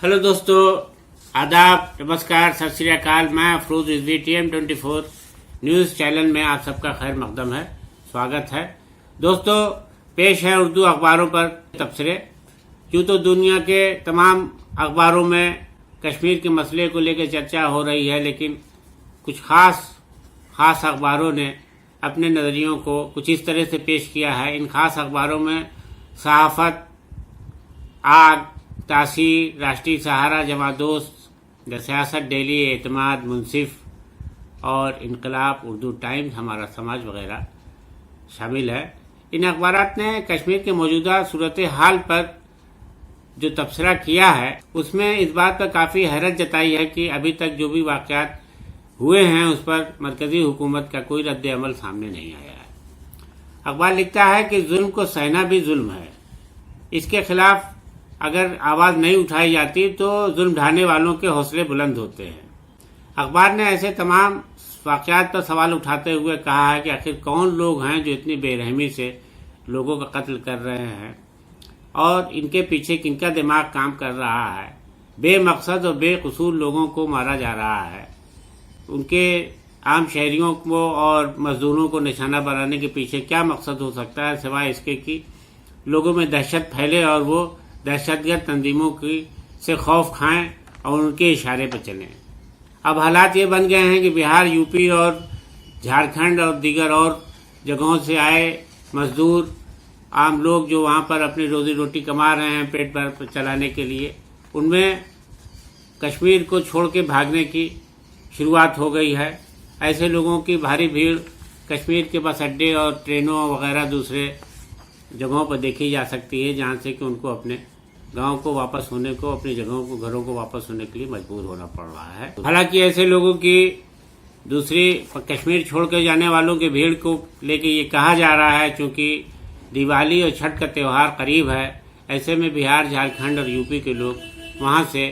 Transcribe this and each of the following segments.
Hello दोस्तों, आदाब, नमस्कार, सत श्री अकाल। मैं Afroz Rizvi TM24 news channel में आप सबका खैर मकदम है, स्वागत है। दोस्तों, पेश है उर्दू अखबारों पर तबसरे। यूँ तो दुनिया के तमाम अखबारों में कश्मीर के मसले को लेकर चर्चा हो रही है, लेकिन कुछ खास अखबारों ने अपने नज़रियों को कुछ इस तरह से पेश किया है। इन खास अखबारों में सहाफ़त, आग, तासीर, राष्ट्रीय सहारा, जमादोस्त, द सियासत डेली, एतमाद, मुंसिफ और इनकलाब, उर्दू टाइम्स, हमारा समाज वगैरह शामिल है। इन अखबारात ने कश्मीर के मौजूदा सूरत हाल पर जो तबसरा किया है, उसमें इस बात पर काफ़ी हैरत जताई है कि अभी तक जो भी वाक़यात हुए हैं उस पर मरकज़ी हुकूमत का कोई रद्द अमल सामने नहीं आया है। अखबार लिखता है कि जुल्म को सहना भी जुल्म है। इसके खिलाफ अगर आवाज़ नहीं उठाई जाती तो जुल्म ढाने वालों के हौसले बुलंद होते हैं। अखबार ने ऐसे तमाम वाक़यात पर सवाल उठाते हुए कहा है कि आखिर कौन लोग हैं जो इतनी बेरहमी से लोगों का कत्ल कर रहे हैं और इनके पीछे किनका दिमाग काम कर रहा है। बेमकसद और बेकसूर लोगों को मारा जा रहा है। उनके आम शहरियों को और मजदूरों को निशाना बनाने के पीछे क्या मकसद हो सकता है, सिवाय इसके कि लोगों में दहशत फैले और वो दहशतगर्द तंजीमों की से खौफ खाएं और उनके इशारे पर चलें। अब हालात ये बन गए हैं कि बिहार, यूपी और झारखंड और दीगर और जगहों से आए मजदूर, आम लोग जो वहाँ पर अपनी रोजी रोटी कमा रहे हैं पेट भर चलाने के लिए, उनमें कश्मीर को छोड़ के भागने की शुरुआत हो गई है। ऐसे लोगों की भारी भीड़ कश्मीर के बस अड्डे और ट्रेनों वगैरह दूसरे जगहों पर देखी जा सकती है, जहाँ से कि उनको अपने गांव को वापस होने को, अपनी जगहों को, घरों को वापस होने के लिए मजबूर होना पड़ रहा है। हालांकि ऐसे लोगों की दूसरी कश्मीर छोड़ कर जाने वालों की भीड़ को लेकर ये कहा जा रहा है, चूँकि दिवाली और छठ का त्यौहार करीब है, ऐसे में बिहार, झारखंड और यूपी के लोग वहाँ से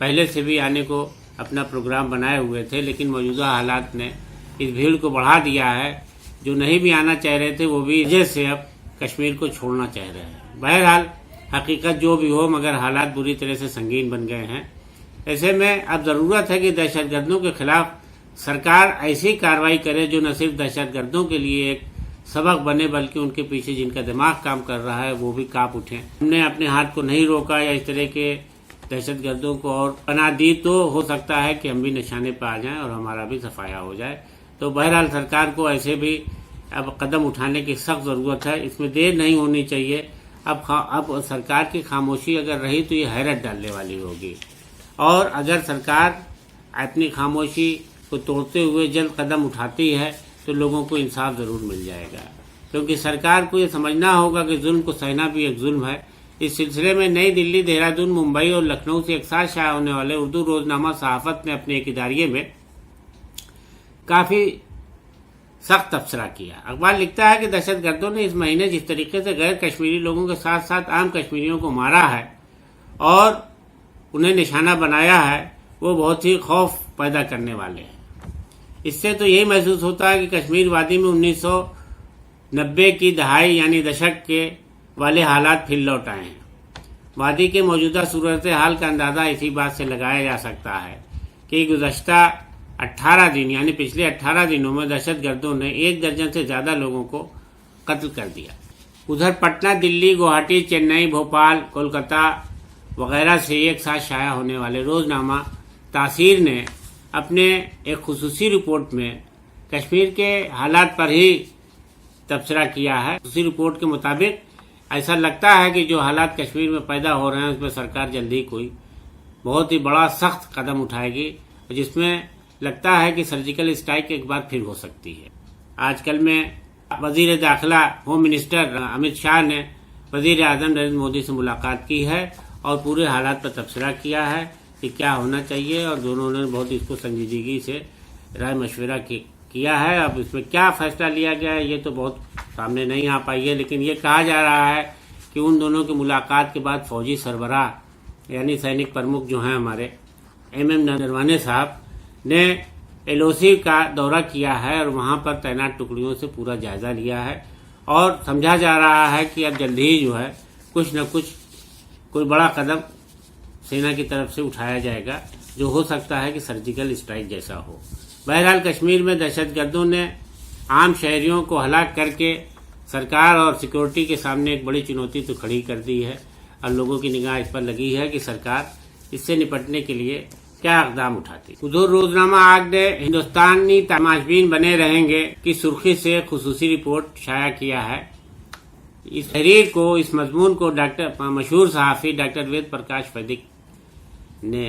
पहले से भी आने को अपना प्रोग्राम बनाए हुए थे, लेकिन मौजूदा हालात ने इस भीड़ को बढ़ा दिया है। जो नहीं भी आना चाह रहे थे वो भी वजह से अब कश्मीर को छोड़ना चाह रहे हैं। बहरहाल हकीकत जो भी हो, मगर हालात बुरी तरह से संगीन बन गए हैं। ऐसे में अब ज़रूरत है कि दहशतगर्दों के खिलाफ सरकार ऐसी कार्रवाई करे जो न सिर्फ दहशतगर्दों के लिए एक सबक बने, बल्कि उनके पीछे जिनका दिमाग काम कर रहा है वो भी कांप उठें। हमने अपने हाथ को नहीं रोका या इस तरह के दहशतगर्दों को और पनाह दी तो हो सकता है कि हम भी निशाने पर आ जाएं और हमारा भी सफाया हो जाए। तो बहरहाल सरकार को ऐसे भी अब कदम उठाने की सख्त ज़रूरत है। इसमें देर नहीं होनी चाहिए। अब सरकार की खामोशी अगर रही तो ये हैरत डालने वाली होगी, और अगर सरकार अपनी खामोशी को तोड़ते हुए जल्द कदम उठाती है तो लोगों को इंसाफ ज़रूर मिल जाएगा, क्योंकि सरकार को ये समझना होगा कि जुल्म को सहना भी एक जुल्म है। इस सिलसिले में नई दिल्ली, देहरादून, मुंबई और लखनऊ से एक साथ शाया होने वाले उर्दू रोजनामा सहाफ़त ने अपने एक इदारिये में काफ़ी सख्त तबसरा किया। अखबार लिखता है कि दहशतगर्दों ने इस महीने जिस तरीके से गैर कश्मीरी लोगों के साथ साथ आम कश्मीरियों को मारा है और उन्हें निशाना बनाया है, वो बहुत ही खौफ पैदा करने वाले हैं। इससे तो यही महसूस होता है कि कश्मीर वादी में 1990 की दहाई यानी दशक के वाले हालात फिर लौट आए हैं। वादी के मौजूदा सूरत हाल का अंदाज़ा इसी बात से लगाया जा सकता है कि गुज़श्ता 18 दिन यानी पिछले 18 दिनों में दहशतगर्दों ने 1 दर्जन से ज़्यादा लोगों को कत्ल कर दिया। उधर पटना, दिल्ली, गुवाहाटी, चेन्नई, भोपाल, कोलकाता वगैरह से एक साथ शाया होने वाले रोजनामा तासीर ने अपने एक खुसूसी रिपोर्ट में कश्मीर के हालात पर ही तबसरा किया है। उसी रिपोर्ट के मुताबिक ऐसा लगता है कि जो हालात कश्मीर में पैदा हो रहे हैं उसमें सरकार जल्दी कोई बहुत ही बड़ा सख्त कदम उठाएगी, जिसमें लगता है कि सर्जिकल स्ट्राइक एक बार फिर हो सकती है। आजकल में वजीर दाखिला, होम मिनिस्टर अमित शाह ने वजीर आजम नरेंद्र मोदी से मुलाकात की है और पूरे हालात पर तबसरा किया है कि क्या होना चाहिए, और दोनों ने बहुत इसको संजीदगी से राय मशवरा किया है। अब इसमें क्या फैसला लिया गया है ये तो बहुत सामने नहीं आ पाई है, लेकिन ये कहा जा रहा है कि उन दोनों की मुलाकात के बाद फौजी सरबराह यानी सैनिक प्रमुख जो हैं हमारे MM नरवणे साहब ने LOC का दौरा किया है और वहाँ पर तैनात टुकड़ियों से पूरा जायजा लिया है और समझा जा रहा है कि अब जल्दी ही जो है कुछ न कुछ कोई बड़ा कदम सेना की तरफ से उठाया जाएगा, जो हो सकता है कि सर्जिकल स्ट्राइक जैसा हो। बहरहाल कश्मीर में दहशतगर्दों ने आम शहरियों को हलाक करके सरकार और सिक्योरिटी के सामने एक बड़ी चुनौती तो खड़ी कर दी है और लोगों की निगाह इस पर लगी है कि सरकार इससे निपटने के लिए क्या इकदाम उठाती। उधर रोजनामा आज ने हिंदुस्तानी तमाशबीन बने रहेंगे की सुर्खी से खुसूसी रिपोर्ट शाया किया है। इस तहरीर को, इस मजमून को मशहूर सहाफ़ी डॉक्टर वेद प्रकाश वैदिक ने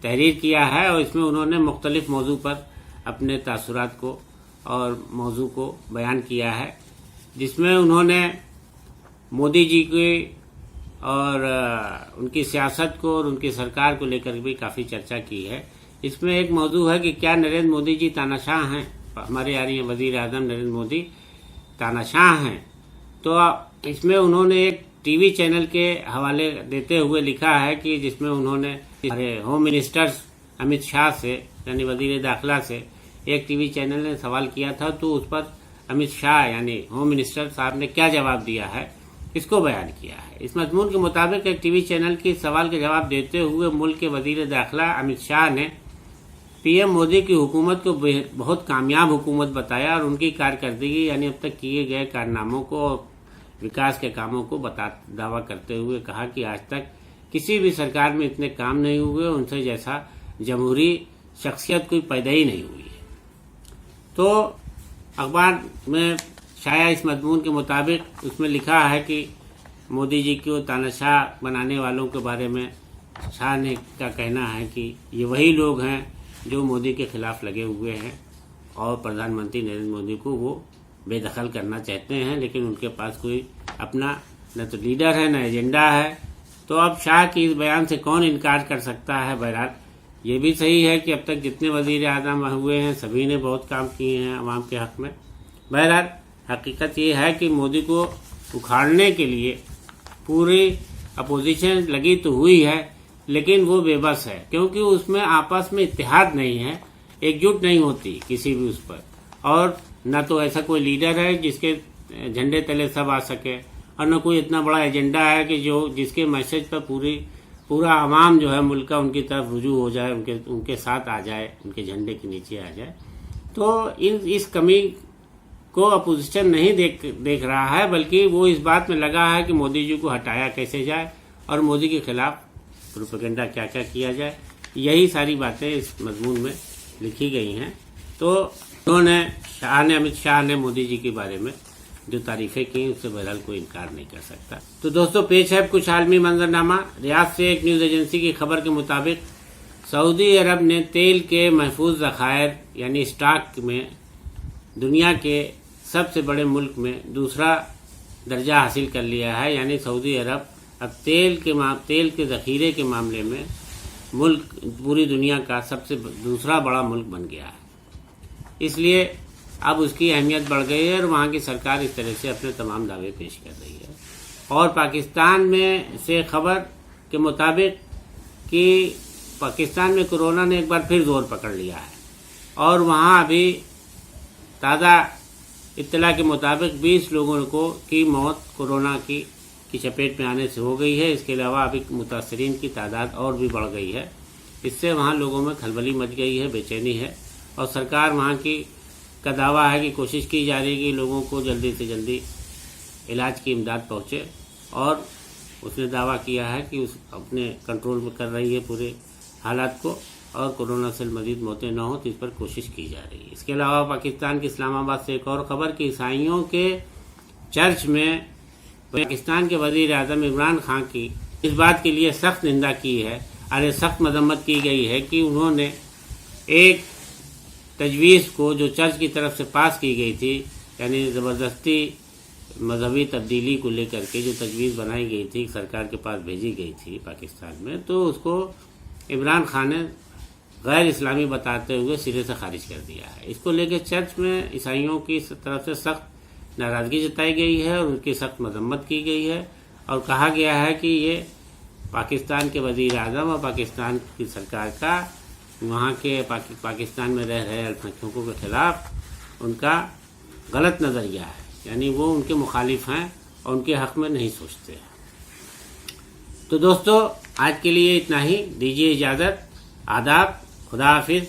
तहरीर किया है और इसमें उन्होंने मुख्तलिफ मौजू पर अपने तासुरात को और मौजू को बयान किया है, जिसमें उन्होंने मोदी जी की और उनकी सियासत को और उनकी सरकार को लेकर भी काफ़ी चर्चा की है। इसमें एक मौजू है कि क्या नरेंद्र मोदी जी तानाशाह हैं, हमारे यानी वज़ीर आज़म नरेंद्र मोदी तानाशाह हैं। तो इसमें उन्होंने एक टीवी चैनल के हवाले देते हुए लिखा है कि जिसमें उन्होंने हमारे होम मिनिस्टर अमित शाह से यानी वज़ीर दाखिला से एक टीवी चैनल ने सवाल किया था, तो उस पर अमित शाह यानी होम मिनिस्टर साहब ने क्या जवाब दिया है, इसको बयान किया है। इस मजमून के मुताबिक एक टीवी चैनल के सवाल का जवाब देते हुए मुल्क के वज़ीर दाखिला अमित शाह ने पीएम मोदी की हुकूमत को बहुत कामयाब हुकूमत बताया और उनकी कारकर्दगी यानी अब तक किए गए कारनामों को और विकास के कामों को दावा करते हुए कहा कि आज तक किसी भी सरकार में इतने काम नहीं हुए, उनसे जैसा जमहूरी शख्सियत कोई पैदा ही नहीं हुई है। तो अखबार में शाया इस मजमून के मुताबिक उसमें लिखा है कि मोदी जी को तानाशाह बनाने वालों के बारे में शाह ने का कहना है कि ये वही लोग हैं जो मोदी के खिलाफ लगे हुए हैं और प्रधानमंत्री नरेंद्र मोदी को वो बेदखल करना चाहते हैं, लेकिन उनके पास कोई अपना न तो लीडर है न एजेंडा है। तो अब शाह की इस बयान से कौन इनकार कर सकता है। बहरहाल ये भी सही है कि अब तक जितने वज़ीर आज़म हुए हैं सभी ने बहुत काम किए हैं अवाम के हक़ में। बहरहाल हकीकत ये है कि मोदी को उखाड़ने के लिए पूरी अपोजिशन लगी तो हुई है, लेकिन वो बेबस है क्योंकि उसमें आपस में इत्तेहाद नहीं है, एकजुट नहीं होती किसी भी उस पर, और न तो ऐसा कोई लीडर है जिसके झंडे तले सब आ सके और न कोई इतना बड़ा एजेंडा है कि जिसके मैसेज पर पूरा आवाम जो है मुल्क का उनकी तरफ रुजू हो जाए, उनके साथ आ जाए, उनके झंडे के नीचे आ जाए। तो इस कमी को अपोजिशन नहीं देख रहा है, बल्कि वो इस बात में लगा है कि मोदी जी को हटाया कैसे जाए और मोदी के खिलाफ प्रोपेगेंडा क्या क्या किया जाए। यही सारी बातें इस मजमून में लिखी गई हैं। तो उन्होंने अमित शाह ने मोदी जी के बारे में जो तारीफें की उससे बहरहाल कोई इनकार नहीं कर सकता। तो दोस्तों पेश है कुछ आलमी मंजरनामा। रियाद से एक न्यूज़ एजेंसी की खबर के मुताबिक सऊदी अरब ने तेल के महफूज ज़खायर यानी स्टॉक में दुनिया के सबसे बड़े मुल्क में दूसरा दर्जा हासिल कर लिया है। यानी सऊदी अरब अब तेल के ज़खीरे के मामले में मुल्क पूरी दुनिया का सबसे दूसरा बड़ा मुल्क बन गया है। इसलिए अब उसकी अहमियत बढ़ गई है और वहाँ की सरकार इस तरह से अपने तमाम दावे पेश कर रही है। और पाकिस्तान में से खबर के मुताबिक कि पाकिस्तान में कोरोना ने एक बार फिर जोर पकड़ लिया है और वहाँ अभी ताज़ा इत्तला के मुताबिक 20 लोगों की मौत कोरोना की चपेट में आने से हो गई है। इसके अलावा अभी मुतासरीन की तादाद और भी बढ़ गई है। इससे वहाँ लोगों में खलबली मच गई है, बेचैनी है और सरकार वहाँ का दावा है कि कोशिश की जा रही है कि लोगों को जल्दी से जल्दी इलाज की इमदाद पहुँचे और उसने दावा किया है कि उस अपने कंट्रोल में कर रही है पूरे हालात को और कोरोना से मजीद मौतें न हो तो इस पर कोशिश की जा रही है। इसके अलावा पाकिस्तान के इस्लामाबाद से एक और खबर कि ईसाइयों के चर्च में पाकिस्तान के वज़ीर आज़म इमरान खान की इस बात के लिए सख्त निंदा की है और सख्त मजम्मत की गई है कि उन्होंने एक तजवीज़ को जो चर्च की तरफ से पास की गई थी यानी ज़बरदस्ती मजहबी तब्दीली को लेकर के जो तजवीज़ बनाई गई थी सरकार के पास भेजी गई थी पाकिस्तान में, तो उसको इमरान खान ने गैर इस्लामी बताते हुए सिरे से खारिज कर दिया है। इसको लेकर चर्च में ईसाइयों की तरफ से सख्त नाराज़गी जताई गई है और उनकी सख्त मजम्मत की गई है और कहा गया है कि ये पाकिस्तान के वज़ीर आज़म और पाकिस्तान की सरकार का वहाँ के पाकिस्तान में रह रहे अल्पसंख्यकों के खिलाफ उनका गलत नज़रिया है, यानी वो उनके मुखालिफ हैं और उनके हक़ में नहीं सोचते हैं। تو دوستو آج کے لیے اتنا ہی، دیجیے اجازت، آداب، خدا حافظ.